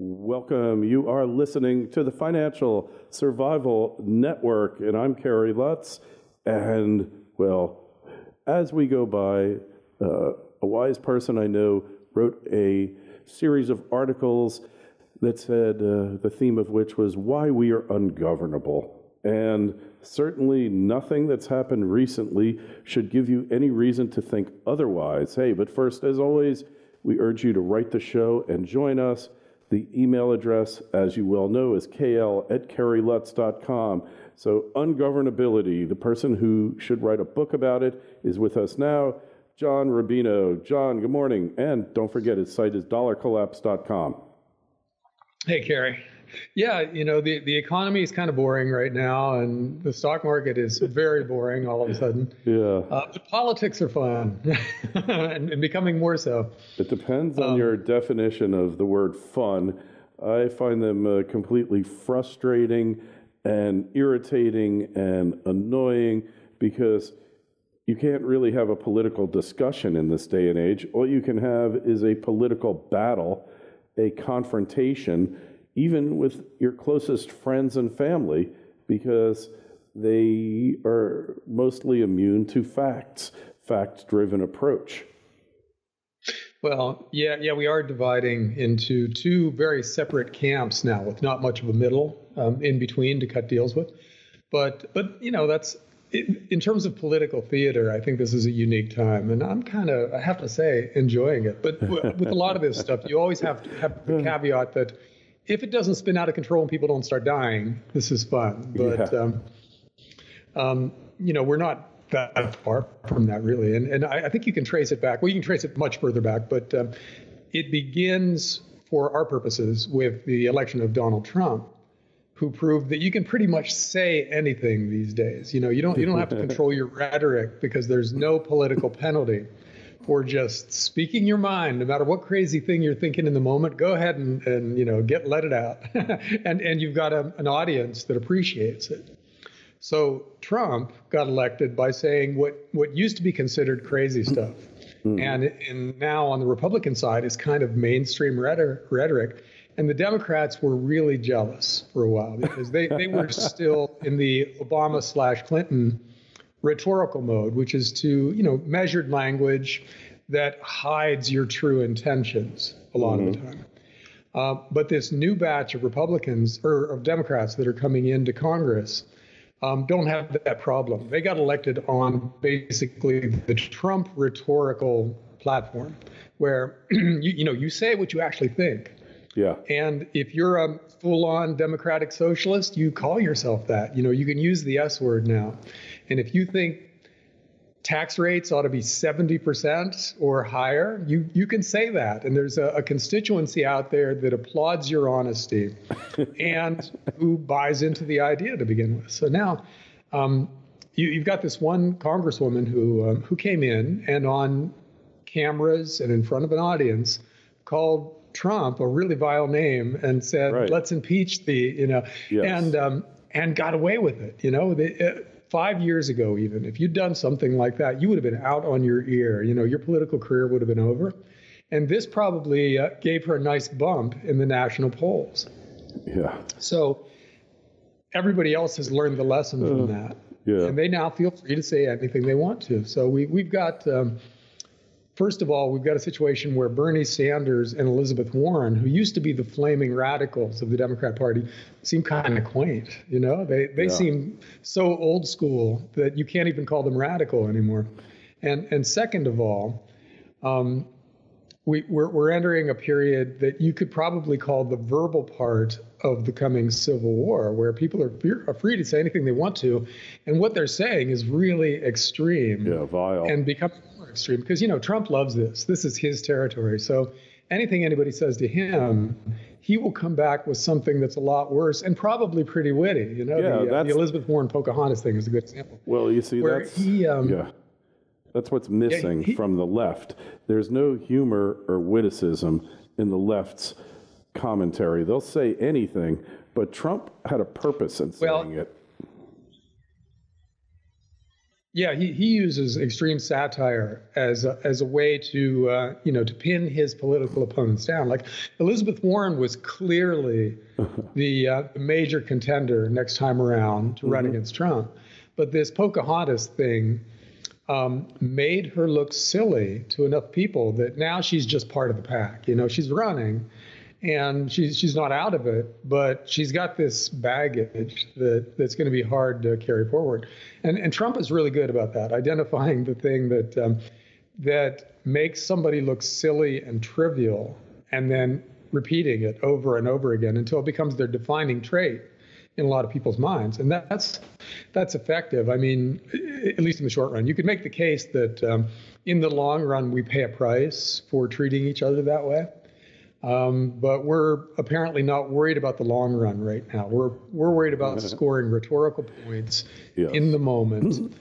Welcome. You are listening to the Financial Survival Network, and I'm Kerry Lutz. And, well, as we go by, a wise person I know wrote a series of articles that said the theme of which was why we are ungovernable. And certainly nothing that's happened recently should give you any reason to think otherwise. Hey, but first, as always, we urge you to write the show and join us. The email address, as you well know, is kl@kerrylutz.com. So Ungovernability, the person who should write a book about it, is with us now, John Rubino. John, good morning. And don't forget, his site is dollarcollapse.com. Hey, Kerry. Yeah, the economy is kind of boring right now, and the stock market is very boring all of a sudden. Yeah. But politics are fun, and becoming more so. It depends on your definition of the word fun. I find them completely frustrating and irritating and annoying because you can't really have a political discussion in this day and age. All you can have is a political battle, a confrontation, even with your closest friends and family, because they are mostly immune to fact-driven approach. Well, yeah, we are dividing into two very separate camps now, with not much of a middle in between to cut deals with. But that's in terms of political theater. I think this is a unique time, and I'm kind of, I have to say, enjoying it. But with a lot of this stuff, you always have to have the caveat that if it doesn't spin out of control and people don't start dying, this is fun. But, we're not that far from that, really. And I think you can trace it back. Well, you can trace it much further back, but it begins, for our purposes, with the election of Donald Trump, who proved that you can pretty much say anything these days. You don't have to control your rhetoric because there's no political penalty for just speaking your mind, no matter what crazy thing you're thinking in the moment. Go ahead and let it out, and you've got an audience that appreciates it. So Trump got elected by saying what used to be considered crazy stuff, and now on the Republican side is kind of mainstream rhetoric. And the Democrats were really jealous for a while because they were still in the Obama/Clinton rhetorical mode, which is to, measured language that hides your true intentions a lot of the time. But this new batch of Republicans or of Democrats that are coming into Congress don't have that problem. They got elected on basically the Trump rhetorical platform, where you say what you actually think. Yeah. And if you're a full-on democratic socialist, you call yourself that. You can use the S word now. And if you think tax rates ought to be 70% or higher, you can say that. And there's a constituency out there that applauds your honesty and who buys into the idea to begin with. So now you've got this one congresswoman who came in and on cameras and in front of an audience called Trump a really vile name and said, right, let's impeach yes, and got away with it. 5 years ago, even if you'd done something like that, you would have been out on your ear. Your political career would have been over. And this probably gave her a nice bump in the national polls. Yeah. So everybody else has learned the lesson from that. Yeah. And they now feel free to say anything they want to. So we've got... First of all, we've got a situation where Bernie Sanders and Elizabeth Warren, who used to be the flaming radicals of the Democrat Party, seem kind of quaint. They seem so old school that you can't even call them radical anymore. And second of all, we're entering a period that you could probably call the verbal part of the coming civil war, where people are free to say anything they want to, and what they're saying is really extreme. Yeah, vile. And becoming more extreme, because Trump loves this. This is his territory. So anything anybody says to him, he will come back with something that's a lot worse and probably pretty witty. The Elizabeth Warren Pocahontas thing is a good example. Well, you see, that's what's missing from the left. There's no humor or witticism in the left's commentary. They'll say anything, but Trump had a purpose in saying it. Yeah, he uses extreme satire as a way to to pin his political opponents down. Like Elizabeth Warren was clearly the major contender next time around to run against Trump, but this Pocahontas thing made her look silly to enough people that now she's just part of the pack. She's running, and she's not out of it, but she's got this baggage that's going to be hard to carry forward. And Trump is really good about that, identifying the thing that makes somebody look silly and trivial, and then repeating it over and over again until it becomes their defining trait in a lot of people's minds. And that's effective. I mean, at least in the short run. You could make the case that in the long run, we pay a price for treating each other that way. But we're apparently not worried about the long run right now. We're worried about scoring rhetorical points in the moment,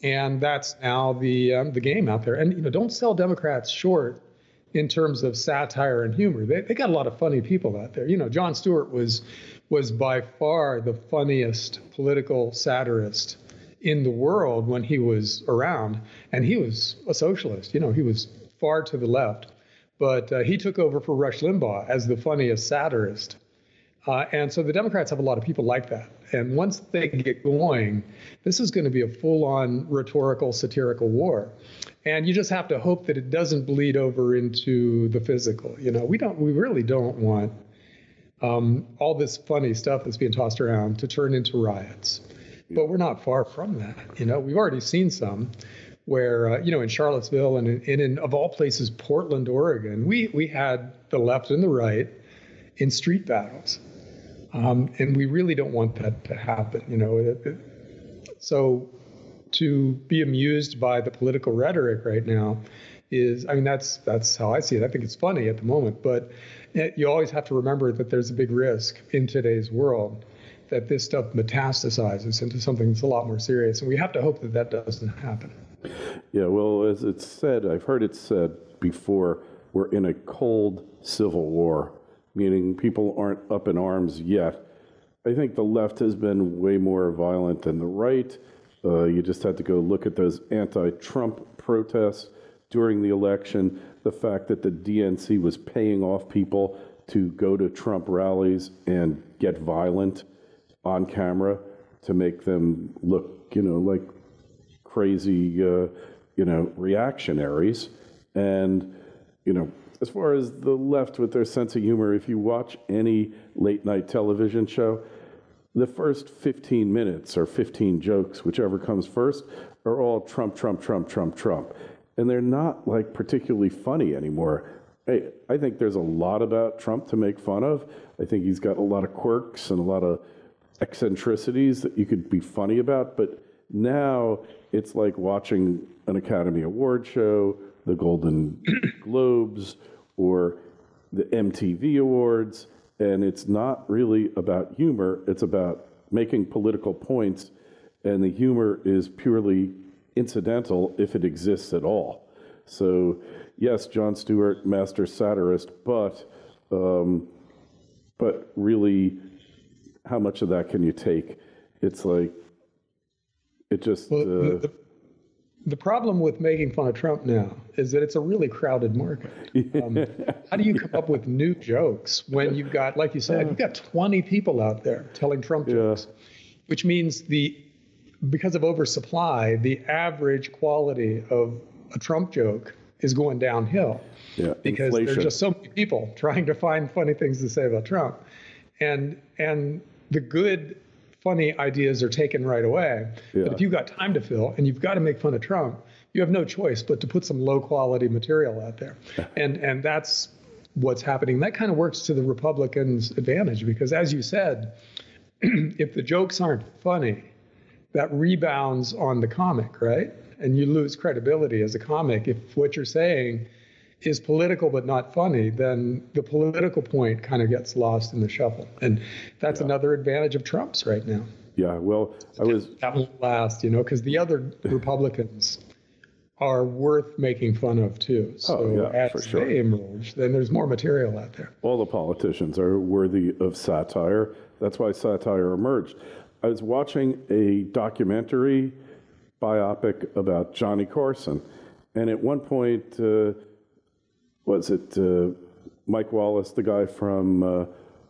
and that's now the game out there. And don't sell Democrats short in terms of satire and humor. They got a lot of funny people out there. Jon Stewart was by far the funniest political satirist in the world when he was around, and he was a socialist. He was far to the left. But he took over for Rush Limbaugh as the funniest satirist. And so the Democrats have a lot of people like that. And once they get going, this is going to be a full-on rhetorical, satirical war. And you just have to hope that it doesn't bleed over into the physical. We really don't want all this funny stuff that's being tossed around to turn into riots. But we're not far from that. We've already seen some where, in Charlottesville and in, of all places, Portland, Oregon, we had the left and the right in street battles. And we really don't want that to happen, So to be amused by the political rhetoric right now that's how I see it. I think it's funny at the moment, but you always have to remember that there's a big risk in today's world that this stuff metastasizes into something that's a lot more serious. And we have to hope that doesn't happen. Yeah, well, as it's said, I've heard it said before, we're in a cold civil war, meaning people aren't up in arms yet. I think the left has been way more violent than the right. You just had to go look at those anti-Trump protests during the election, the fact that the DNC was paying off people to go to Trump rallies and get violent on camera to make them look, like crazy, reactionaries. And, as far as the left with their sense of humor, if you watch any late night television show, the first 15 minutes or 15 jokes, whichever comes first, are all Trump, Trump, Trump, Trump, Trump. And they're not particularly funny anymore. I think there's a lot about Trump to make fun of. I think he's got a lot of quirks and a lot of eccentricities that you could be funny about, but now it's like watching an Academy Award show, the Golden Globes, or the MTV Awards, and it's not really about humor. It's about making political points, and the humor is purely incidental if it exists at all. So, yes, Jon Stewart, master satirist, but really, how much of that can you take? It's like, it just... The problem with making fun of Trump now is that it's a really crowded market. How do you come up with new jokes when you've got, like you said, you've got 20 people out there telling Trump jokes, which means because of oversupply, the average quality of a Trump joke is going downhill because inflation. There's just so many people trying to find funny things to say about Trump. And the good, funny ideas are taken right away. But if you've got time to fill and you've got to make fun of Trump, you have no choice but to put some low quality material out there. And that's what's happening. That kind of works to the Republicans' advantage because, as you said, if the jokes aren't funny, that rebounds on the comic, right? And you lose credibility as a comic. If what you're saying is political but not funny, then the political point kind of gets lost in the shuffle. And that's another advantage of Trump's right now. Yeah, well, That will last, because the other Republicans are worth making fun of too. So as they emerge, then there's more material out there. All the politicians are worthy of satire. That's why satire emerged. I was watching a documentary biopic about Johnny Carson. And at one point, was it Mike Wallace, the guy from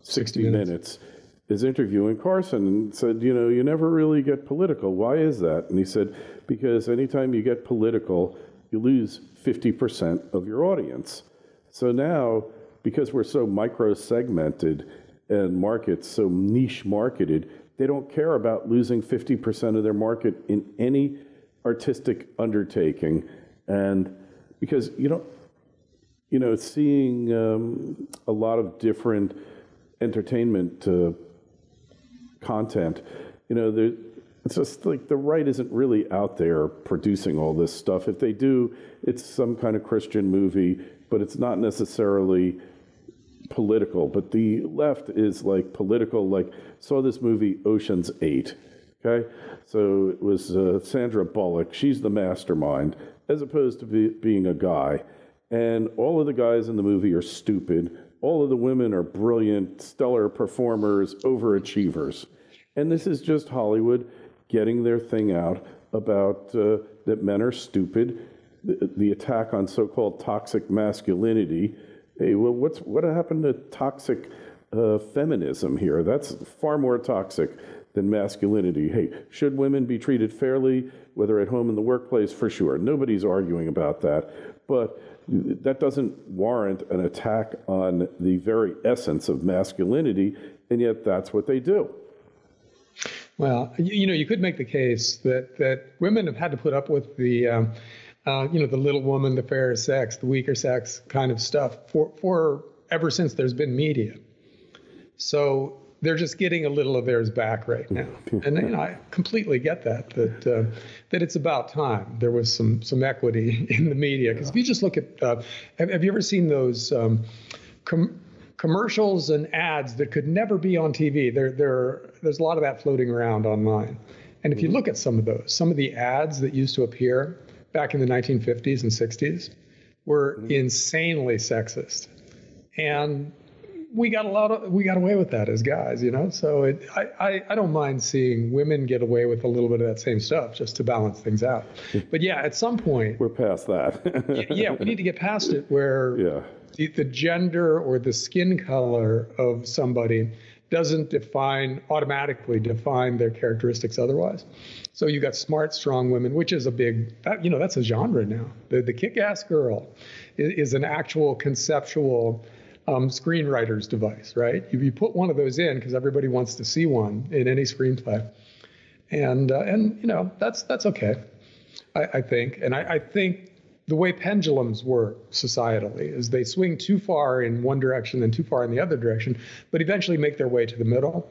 60 Minutes, is interviewing Carson and said, you know, you never really get political. Why is that? And he said, because anytime you get political, you lose 50% of your audience. So now, because we're so micro-segmented and markets so niche marketed, they don't care about losing 50% of their market in any artistic undertaking. And because seeing a lot of different entertainment content, it's just like the right isn't really out there producing all this stuff. If they do, it's some kind of Christian movie, but it's not necessarily political. But the left is like political, like saw this movie Ocean's 8, okay? So it was Sandra Bullock, she's the mastermind, as opposed to being a guy. And all of the guys in the movie are stupid. All of the women are brilliant, stellar performers, overachievers. And this is just Hollywood getting their thing out about that men are stupid, the attack on so-called toxic masculinity. Hey, well, what happened to toxic feminism here? That's far more toxic than masculinity. Hey, should women be treated fairly, whether at home in the workplace? For sure. Nobody's arguing about that. But that doesn't warrant an attack on the very essence of masculinity, and yet that's what they do. Well, you could make the case that women have had to put up with the little woman, the fairer sex, the weaker sex kind of stuff for ever since there's been media. So they're just getting a little of theirs back right now. And I completely get that it's about time there was some equity in the media. Because if you just look at, have you ever seen those commercials and ads that could never be on TV? There's a lot of that floating around online. And if you look at some of the ads that used to appear back in the 1950s and 60s were insanely sexist. And we got away with that as guys, So I don't mind seeing women get away with a little bit of that same stuff just to balance things out. But yeah, at some point we're past that. Yeah, we need to get past it where the gender or the skin color of somebody doesn't automatically define their characteristics otherwise. So you got smart, strong women, which is that's a genre now. The kick-ass girl is an actual conceptual screenwriter's device, right? You put one of those in because everybody wants to see one in any screenplay, and that's okay, I think. And I think the way pendulums work societally is they swing too far in one direction and too far in the other direction, but eventually make their way to the middle,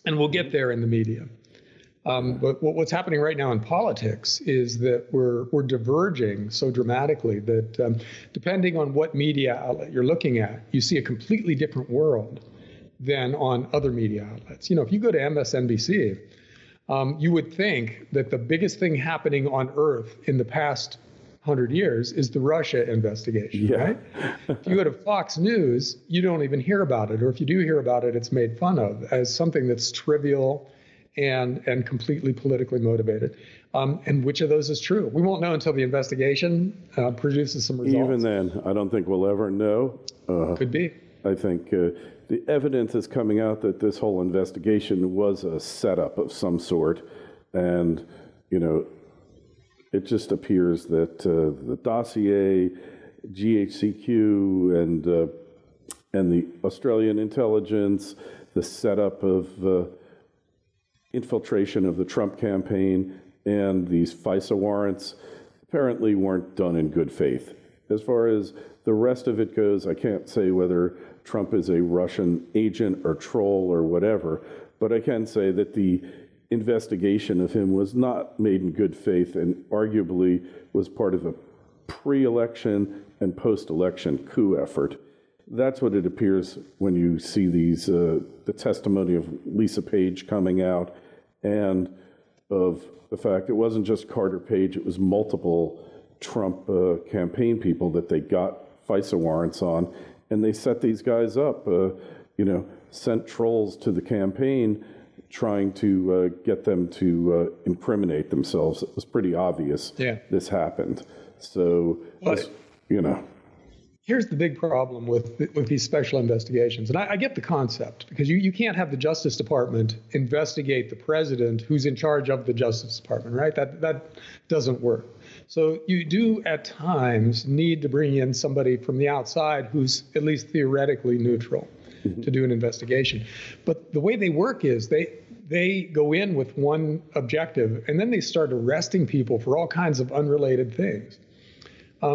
and we'll get there in the media. But what's happening right now in politics is that we're diverging so dramatically that depending on what media outlet you're looking at, you see a completely different world than on other media outlets. If you go to MSNBC, you would think that the biggest thing happening on Earth in the past 100 years is the Russia investigation, right? If you go to Fox News, you don't even hear about it. Or if you do hear about it, it's made fun of as something that's trivial and completely politically motivated. And which of those is true? We won't know until the investigation produces some results. Even then, I don't think we'll ever know. Could be. I think the evidence is coming out that this whole investigation was a setup of some sort. And, it just appears that the dossier, GHCQ, and the Australian intelligence, the setup of infiltration of the Trump campaign, and these FISA warrants apparently weren't done in good faith. As far as the rest of it goes, I can't say whether Trump is a Russian agent or troll or whatever, but I can say that the investigation of him was not made in good faith and arguably was part of a pre-election and post-election coup effort. That's what it appears when you see these the testimony of Lisa Page coming out, and of the fact it wasn't just Carter Page, it was multiple Trump campaign people that they got FISA warrants on, and they set these guys up, sent trolls to the campaign trying to get them to incriminate themselves. It was pretty obvious this happened. So, you know. Here's the big problem with these special investigations. And I get the concept, because you can't have the Justice Department investigate the president who's in charge of the Justice Department, right? That doesn't work. So you do at times need to bring in somebody from the outside who's at least theoretically neutral to do an investigation. But the way they work is they go in with one objective, and then they start arresting people for all kinds of unrelated things.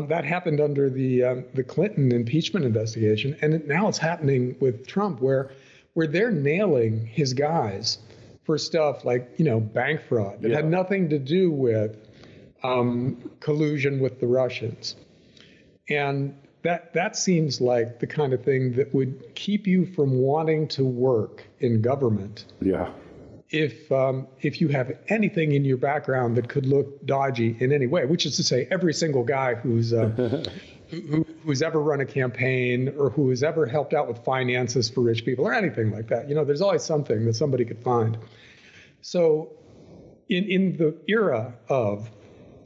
That happened under the Clinton impeachment investigation, and now it's happening with Trump, where they're nailing his guys for stuff like, you know, bank fraud that had nothing to do with collusion with the Russians. And that seems like the kind of thing that would keep you from wanting to work in government. Yeah. If you have anything in your background that could look dodgy in any way, which is to say every single guy who's ever run a campaign or who has ever helped out with finances for rich people or anything like that, you know, there's always something that somebody could find. So in the era of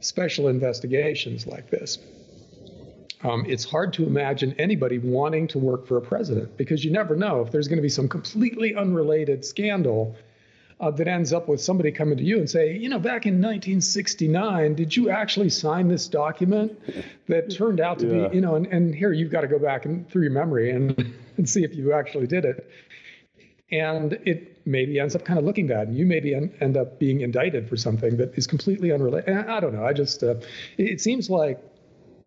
special investigations like this, it's hard to imagine anybody wanting to work for a president, because you never know if there's going to be some completely unrelated scandal that ends up with somebody coming to you and say, you know, back in 1969, did you actually sign this document that turned out to be, you know, and here you've got to go back and through your memory and see if you actually did it. And it maybe ends up kind of looking bad, and you maybe end up being indicted for something that is completely unrelated. And I don't know. I just, it seems like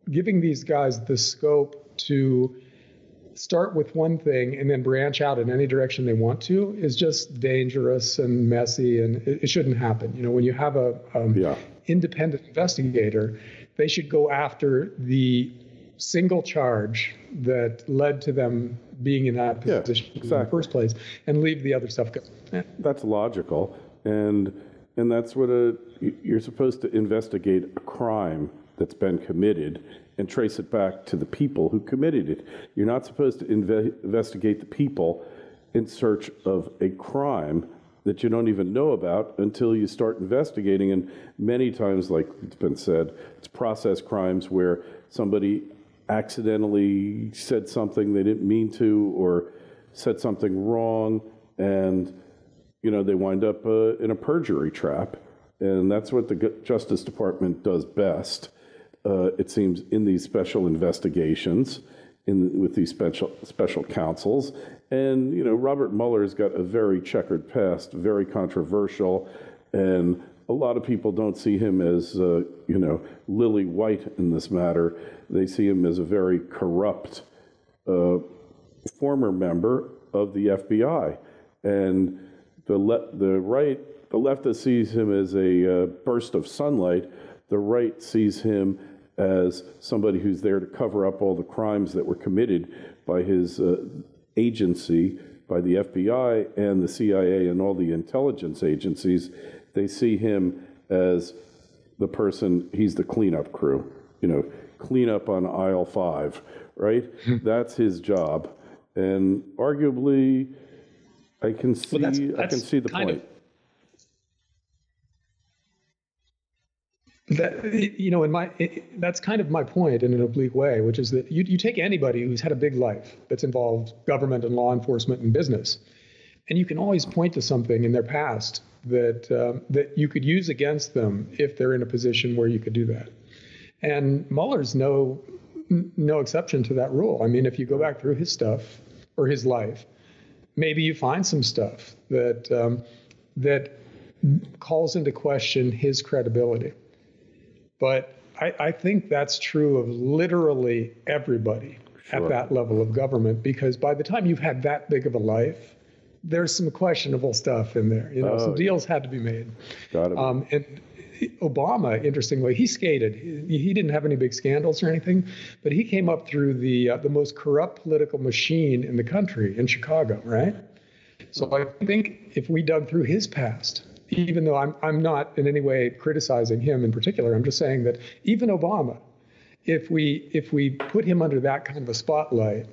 giving these guys the scope to start with one thing and then branch out in any direction they want to is just dangerous and messy, and it shouldn't happen. You know, when you have a independent investigator, they should go after the single charge that led to them being in that position in the first place, and leave the other stuff go. That's logical, and that's what you're supposed to investigate a crime that's been committed and trace it back to the people who committed it. You're not supposed to investigate the people in search of a crime that you don't even know about until you start investigating. And many times, like it's been said, it's process crimes where somebody accidentally said something they didn't mean to, or said something wrong, and you know, they wind up in a perjury trap. And that's what the Justice Department does best. It seems, in these special investigations, with these special counsels. And, you know, Robert Mueller's got a very checkered past, very controversial, and a lot of people don't see him as, you know, lily white in this matter. They see him as a very corrupt former member of the FBI. And the leftist sees him as a burst of sunlight. The right sees him as somebody who's there to cover up all the crimes that were committed by his agency, by the FBI and the CIA and all the intelligence agencies. They see him as the person, he's the cleanup crew, you know, clean up on aisle 5, right? That's his job. And arguably, I can see the point. That's kind of my point in an oblique way, which is that you take anybody who's had a big life that's involved government and law enforcement and business, and you can always point to something in their past that you could use against them if they're in a position where you could do that. And Mueller's no exception to that rule. I mean, if you go back through his stuff or his life, maybe you find some stuff that calls into question his credibility. But I think that's true of literally everybody at that level of government, because by the time you've had that big of a life, there's some questionable stuff in there. You know, some deals had to be made. Got it. And Obama, interestingly, he skated. He didn't have any big scandals or anything, but he came up through the most corrupt political machine in the country in Chicago, right? So I think if we dug through his past, even though I'm not in any way criticizing him in particular, I'm just saying that even Obama, if we put him under that kind of a spotlight,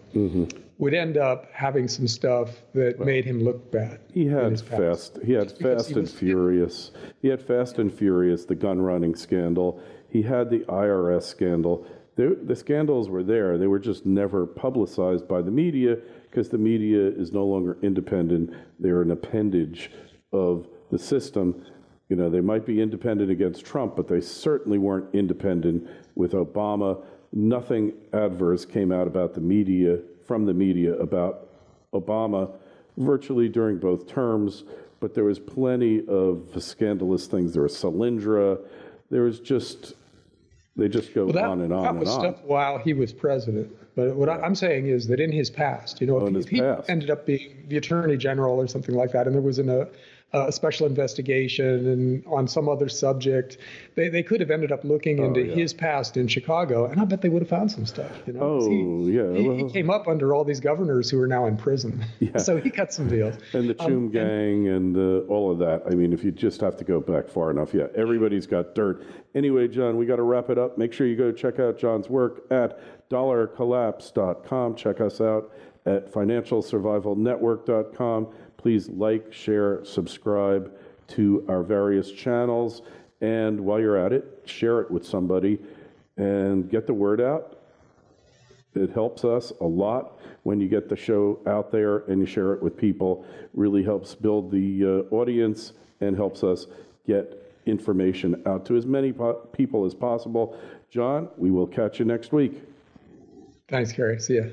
would end up having some stuff that made him look bad. He had Fast and Furious. He had Fast and Furious, the gun running scandal. He had the IRS scandal. The scandals were there. They were just never publicized by the media because the media is no longer independent. They're an appendage of the system. You know, they might be independent against Trump, but they certainly weren't independent with Obama. Nothing adverse came out about the media, from the media, about Obama virtually during both terms, but there was plenty of scandalous things. There was Solyndra. There was just, they just go on and on and on. That was stuff while he was president. But what I'm saying is that in his past, you know, if he ended up being the attorney general or something like that, and there was a special investigation and on some other subject, they could have ended up looking into his past in Chicago, and I bet they would have found some stuff. You know, he came up under all these governors who are now in prison, so he cut some deals. And the Chum gang and all of that. I mean, if you just have to go back far enough, everybody's got dirt. Anyway, John, we got to wrap it up. Make sure you go check out John's work at dollarcollapse.com. Check us out at financialsurvivalnetwork.com. Please like, share, subscribe to our various channels. And while you're at it, share it with somebody and get the word out. It helps us a lot when you get the show out there and you share it with people. It really helps build the audience and helps us get information out to as many people as possible. John, we will catch you next week. Thanks, Kerry. See ya.